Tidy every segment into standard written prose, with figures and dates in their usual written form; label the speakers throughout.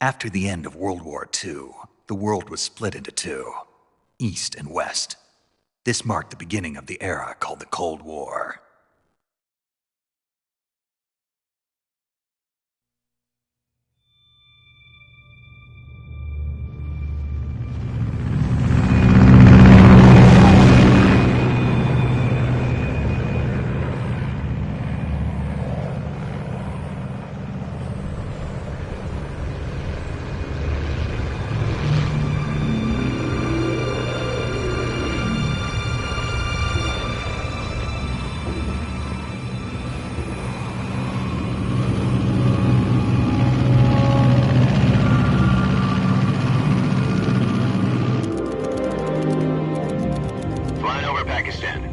Speaker 1: After the end of World War II, the world was split into two, East and West. This marked the beginning of the era called the Cold War.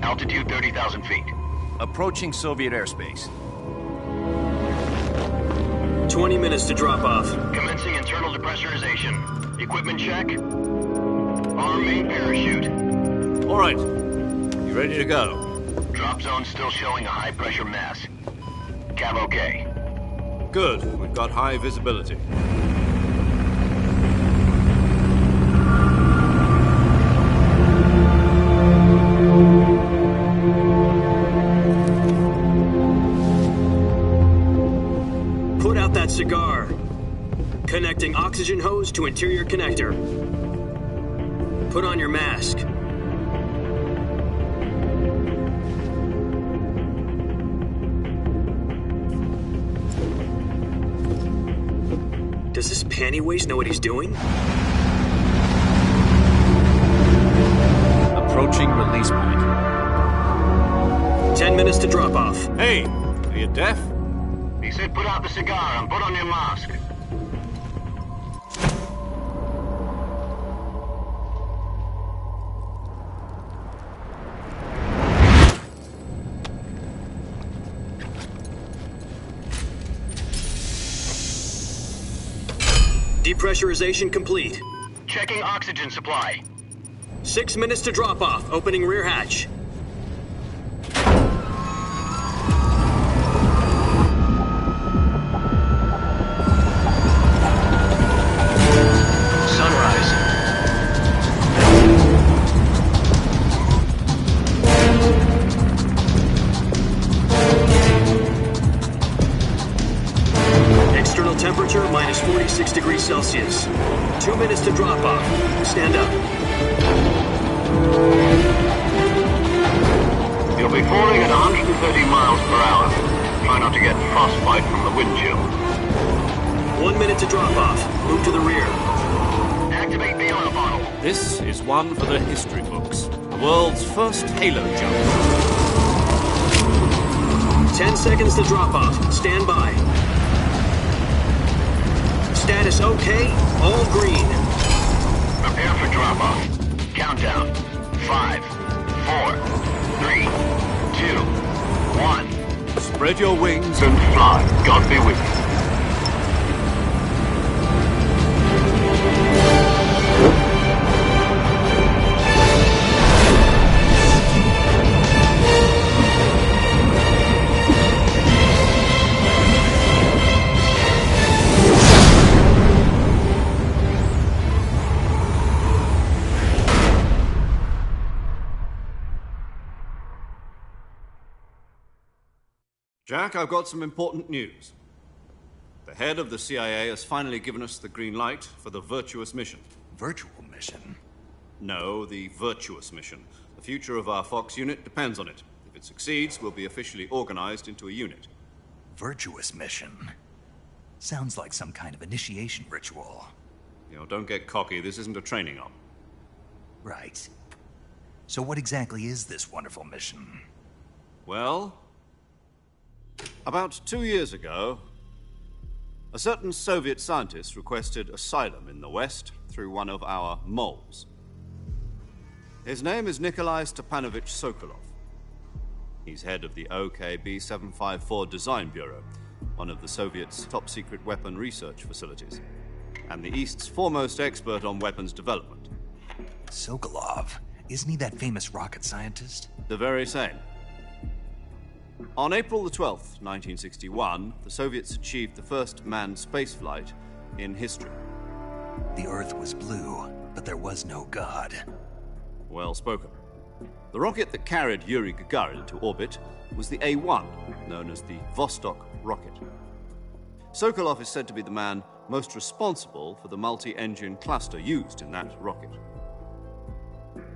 Speaker 2: Altitude 30,000 feet.
Speaker 3: Approaching Soviet airspace.
Speaker 4: 20 minutes to drop off.
Speaker 2: Commencing internal depressurization. Equipment check. Arm main parachute.
Speaker 3: All right. You ready to go?
Speaker 2: Drop zone still showing a high pressure mass. Cav okay.
Speaker 3: Good. We've got high visibility.
Speaker 4: Put out that cigar. Connecting oxygen hose to interior connector. Put on your mask. Does this panty waste know what he's doing?
Speaker 3: Approaching release point.
Speaker 4: 10 minutes to drop off.
Speaker 3: Hey, are you deaf?
Speaker 2: He said put out the cigar and put on your mask.
Speaker 4: Depressurization complete.
Speaker 2: Checking oxygen supply.
Speaker 4: 6 minutes to drop off. Opening rear hatch.
Speaker 2: Sunrise.
Speaker 4: External temperature minus 46 degrees Celsius. 2 minutes to drop off. Stand up.
Speaker 2: You'll be falling at 130 miles per hour. Try not to get frostbite from the wind chill.
Speaker 4: 1 minute to drop off. Move to the rear.
Speaker 2: Activate the oil bottle.
Speaker 3: This is one for the history books. The world's first halo jump.
Speaker 4: 10 seconds to drop off. Stand by. Status okay. All green.
Speaker 2: Prepare for drop-off. Countdown. 5, 4, 3, 2, 1.
Speaker 3: Spread your wings
Speaker 2: And fly. God be with you.
Speaker 3: Jack, I've got some important news. The head of the CIA has finally given us the green light for the virtuous mission.
Speaker 1: Virtual mission?
Speaker 3: No, the virtuous mission. The future of our Fox unit depends on it. If it succeeds, we'll be officially organized into a unit.
Speaker 1: Virtuous mission? Sounds like some kind of initiation ritual.
Speaker 3: You know, don't get cocky. This isn't a training op.
Speaker 1: Right. So what exactly is this wonderful mission?
Speaker 3: Well, about 2 years ago, a certain Soviet scientist requested asylum in the West through one of our moles. His name is Nikolai Stepanovich Sokolov. He's head of the OKB-754 Design Bureau, one of the Soviets' top-secret weapon research facilities, and the East's foremost expert on weapons development.
Speaker 1: Sokolov? Isn't he that famous rocket scientist?
Speaker 3: The very same. On April the 12th, 1961, the Soviets achieved the first manned spaceflight in history.
Speaker 1: The Earth was blue, but there was no God.
Speaker 3: Well spoken. The rocket that carried Yuri Gagarin into orbit was the A-1, known as the Vostok rocket. Sokolov is said to be the man most responsible for the multi-engine cluster used in that rocket.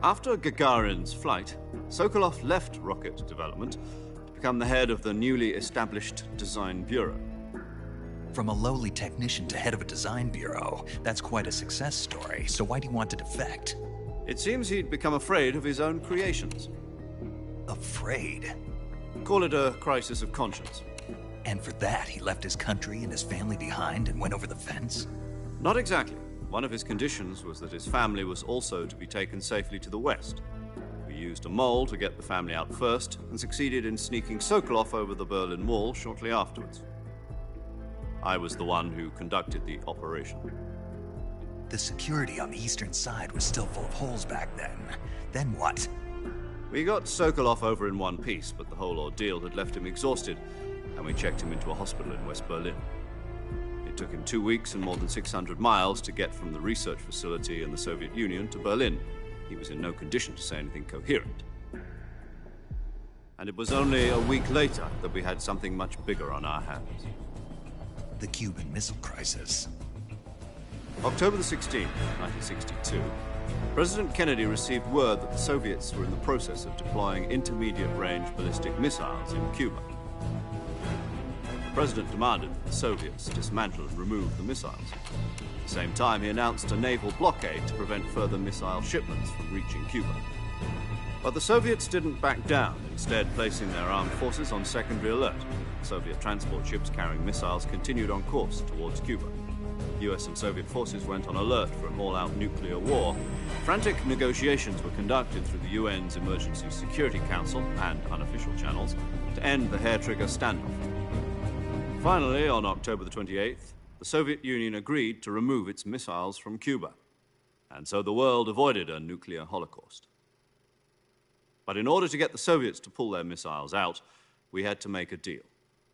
Speaker 3: After Gagarin's flight, Sokolov left rocket development to become the head of the newly established Design Bureau.
Speaker 1: From a lowly technician to head of a design bureau, that's quite a success story, so why do you want to defect?
Speaker 3: It seems he'd become afraid of his own creations.
Speaker 1: Afraid?
Speaker 3: Call it a crisis of conscience.
Speaker 1: And for that, he left his country and his family behind and went over the fence?
Speaker 3: Not exactly. One of his conditions was that his family was also to be taken safely to the west. We used a mole to get the family out first and succeeded in sneaking Sokolov over the Berlin Wall shortly afterwards. I was the one who conducted the operation.
Speaker 1: The security on the eastern side was still full of holes back then. Then what?
Speaker 3: We got Sokolov over in one piece, but the whole ordeal had left him exhausted, and we checked him into a hospital in West Berlin. It took him 2 weeks and more than 600 miles to get from the research facility in the Soviet Union to Berlin. He was in no condition to say anything coherent. And it was only a week later that we had something much bigger on our hands.
Speaker 1: The Cuban Missile Crisis.
Speaker 3: October the 16th, 1962, President Kennedy received word that the Soviets were in the process of deploying intermediate-range ballistic missiles in Cuba. The President demanded that the Soviets dismantle and remove the missiles. At the same time, he announced a naval blockade to prevent further missile shipments from reaching Cuba. But the Soviets didn't back down, instead placing their armed forces on secondary alert. Soviet transport ships carrying missiles continued on course towards Cuba. US and Soviet forces went on alert for an all-out nuclear war. Frantic negotiations were conducted through the UN's Emergency Security Council and unofficial channels to end the hair-trigger standoff. Finally, on October the 28th, the Soviet Union agreed to remove its missiles from Cuba. And so the world avoided a nuclear holocaust. But in order to get the Soviets to pull their missiles out, we had to make a deal.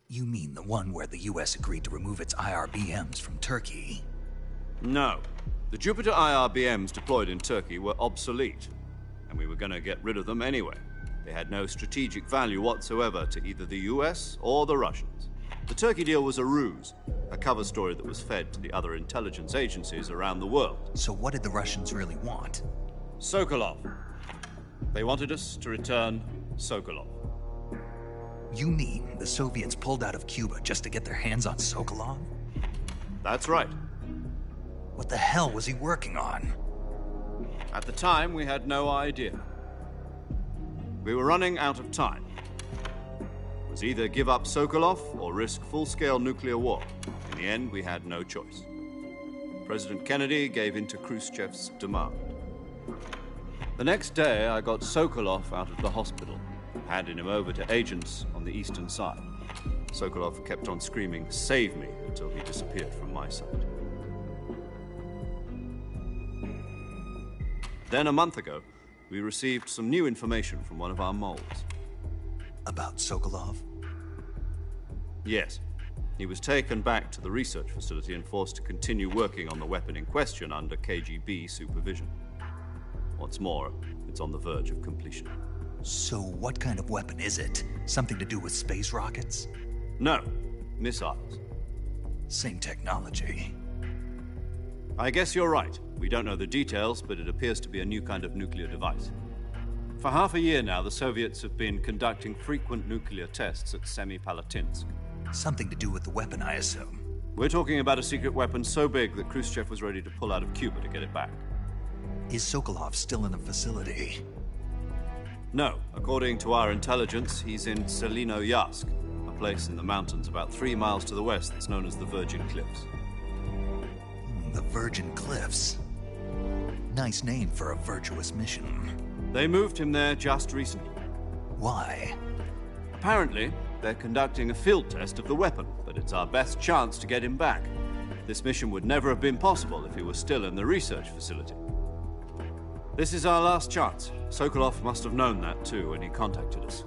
Speaker 1: You mean the one where the US agreed to remove its IRBMs from Turkey?
Speaker 3: No. The Jupiter IRBMs deployed in Turkey were obsolete, and we were going to get rid of them anyway. They had no strategic value whatsoever to either the US or the Russians. The Turkey deal was a ruse, a cover story that was fed to the other intelligence agencies around the world.
Speaker 1: So what did the Russians really want?
Speaker 3: Sokolov. They wanted us to return Sokolov.
Speaker 1: You mean the Soviets pulled out of Cuba just to get their hands on Sokolov?
Speaker 3: That's right.
Speaker 1: What the hell was he working on?
Speaker 3: At the time, we had no idea. We were running out of time. It was either give up Sokolov or risk full-scale nuclear war. In the end, we had no choice. President Kennedy gave in to Khrushchev's demand. The next day, I got Sokolov out of the hospital, handing him over to agents on the eastern side. Sokolov kept on screaming, "Save me," until he disappeared from my sight. Then, a month ago, we received some new information from one of our moles.
Speaker 1: About Sokolov?
Speaker 3: Yes. He was taken back to the research facility and forced to continue working on the weapon in question under KGB supervision. What's more, it's on the verge of completion.
Speaker 1: So what kind of weapon is it? Something to do with space rockets?
Speaker 3: No, missiles.
Speaker 1: Same technology.
Speaker 3: I guess you're right. We don't know the details, but it appears to be a new kind of nuclear device. For half a year now, the Soviets have been conducting frequent nuclear tests at Semipalatinsk.
Speaker 1: Something to do with the weapon, I assume.
Speaker 3: We're talking about a secret weapon so big that Khrushchev was ready to pull out of Cuba to get it back.
Speaker 1: Is Sokolov still in the facility?
Speaker 3: No. According to our intelligence, he's in Selinoyarsk, a place in the mountains about 3 miles to the west that's known as the Virgin Cliffs.
Speaker 1: The Virgin Cliffs. Nice name for a virtuous mission.
Speaker 3: They moved him there just recently.
Speaker 1: Why?
Speaker 3: Apparently, they're conducting a field test of the weapon, but it's our best chance to get him back. This mission would never have been possible if he was still in the research facility. This is our last chance. Sokolov must have known that too when he contacted us.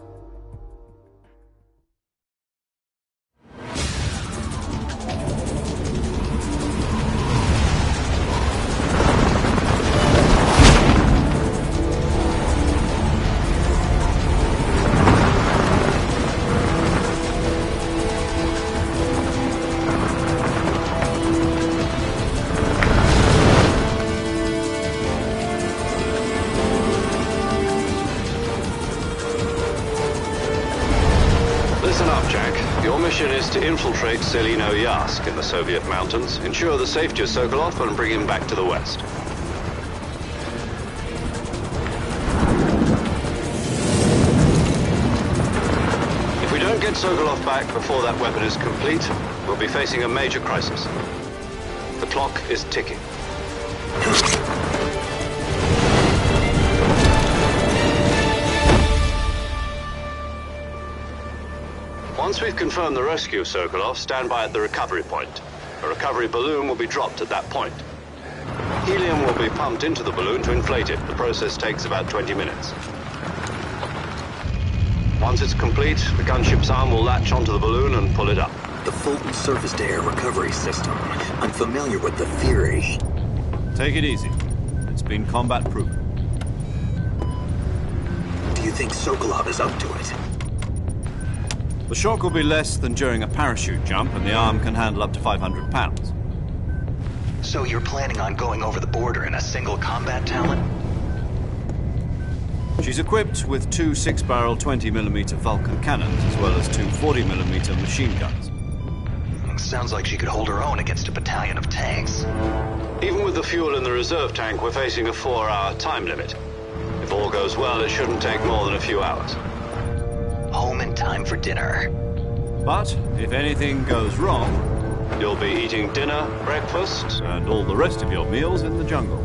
Speaker 3: infiltrate Selino-Yask in the Soviet mountains, ensure the safety of Sokolov, and bring him back to the west. If we don't get Sokolov back before that weapon is complete, we'll be facing a major crisis. The clock is ticking. Once we've confirmed the rescue of Sokolov, stand by at the recovery point. A recovery balloon will be dropped at that point. Helium will be pumped into the balloon to inflate it. The process takes about 20 minutes. Once it's complete, the gunship's arm will latch onto the balloon and pull it up.
Speaker 4: The Fulton surface-to-air recovery system. I'm familiar with the theory.
Speaker 3: Take it easy. It's been combat-proven.
Speaker 4: Do you think Sokolov is up to it?
Speaker 3: The shock will be less than during a parachute jump, and the arm can handle up to 500 pounds.
Speaker 1: So you're planning on going over the border in a single combat talent?
Speaker 3: She's equipped with two 6-barrel 20mm Vulcan cannons, as well as two 40mm machine guns.
Speaker 1: Sounds like she could hold her own against a battalion of tanks.
Speaker 3: Even with the fuel in the reserve tank, we're facing a 4-hour time limit. If all goes well, it shouldn't take more than a few hours.
Speaker 1: Home in time for dinner.
Speaker 3: But if anything goes wrong, you'll be eating dinner, breakfast, and all the rest of your meals in the jungle.